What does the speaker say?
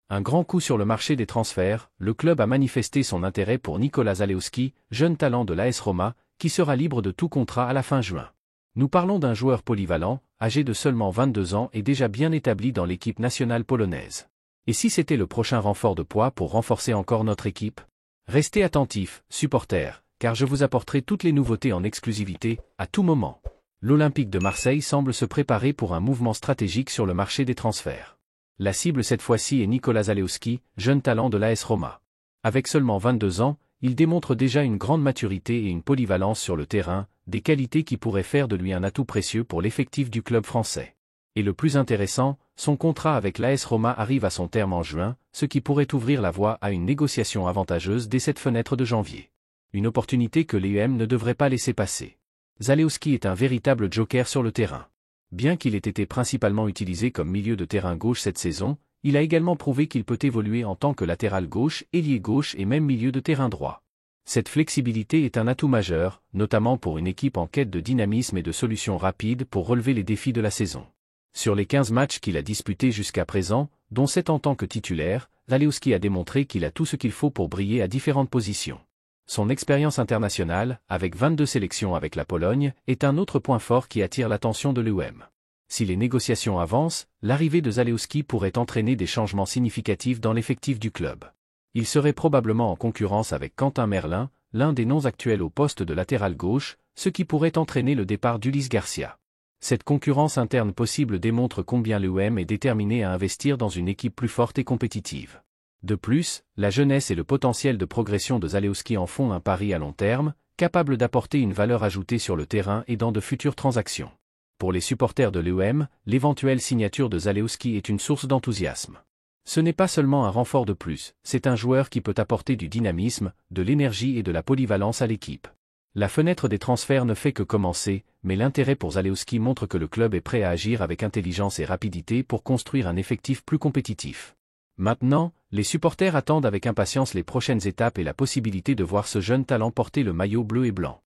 Un grand coup sur le marché des transferts, le club a manifesté son intérêt pour Nicolas Zalewski, jeune talent de l'AS Roma, qui sera libre de tout contrat à la fin juin. Nous parlons d'un joueur polyvalent, âgé de seulement 22 ans et déjà bien établi dans l'équipe nationale polonaise. Et si c'était le prochain renfort de poids pour renforcer encore notre équipe? Restez attentifs, supporters, car je vous apporterai toutes les nouveautés en exclusivité, à tout moment. L'Olympique de Marseille semble se préparer pour un mouvement stratégique sur le marché des transferts. La cible cette fois-ci est Nicolas Zalewski, jeune talent de l'AS Roma. Avec seulement 22 ans, il démontre déjà une grande maturité et une polyvalence sur le terrain, des qualités qui pourraient faire de lui un atout précieux pour l'effectif du club français. Et le plus intéressant, son contrat avec l'AS Roma arrive à son terme en juin, ce qui pourrait ouvrir la voie à une négociation avantageuse dès cette fenêtre de janvier. Une opportunité que l'UM ne devrait pas laisser passer. Zalewski est un véritable joker sur le terrain. Bien qu'il ait été principalement utilisé comme milieu de terrain gauche cette saison, il a également prouvé qu'il peut évoluer en tant que latéral gauche, ailier gauche et même milieu de terrain droit. Cette flexibilité est un atout majeur, notamment pour une équipe en quête de dynamisme et de solutions rapides pour relever les défis de la saison. Sur les 15 matchs qu'il a disputés jusqu'à présent, dont 7 en tant que titulaire, Zalewski a démontré qu'il a tout ce qu'il faut pour briller à différentes positions. Son expérience internationale, avec 22 sélections avec la Pologne, est un autre point fort qui attire l'attention de l'UM. Si les négociations avancent, l'arrivée de Zalewski pourrait entraîner des changements significatifs dans l'effectif du club. Il serait probablement en concurrence avec Quentin Merlin, l'un des noms actuels au poste de latéral gauche, ce qui pourrait entraîner le départ d'Ulysse Garcia. Cette concurrence interne possible démontre combien l'UM est déterminé à investir dans une équipe plus forte et compétitive. De plus, la jeunesse et le potentiel de progression de Zalewski en font un pari à long terme, capable d'apporter une valeur ajoutée sur le terrain et dans de futures transactions. Pour les supporters de l'UM, l'éventuelle signature de Zalewski est une source d'enthousiasme. Ce n'est pas seulement un renfort de plus, c'est un joueur qui peut apporter du dynamisme, de l'énergie et de la polyvalence à l'équipe. La fenêtre des transferts ne fait que commencer, mais l'intérêt pour Zalewski montre que le club est prêt à agir avec intelligence et rapidité pour construire un effectif plus compétitif. Maintenant, les supporters attendent avec impatience les prochaines étapes et la possibilité de voir ce jeune talent porter le maillot bleu et blanc.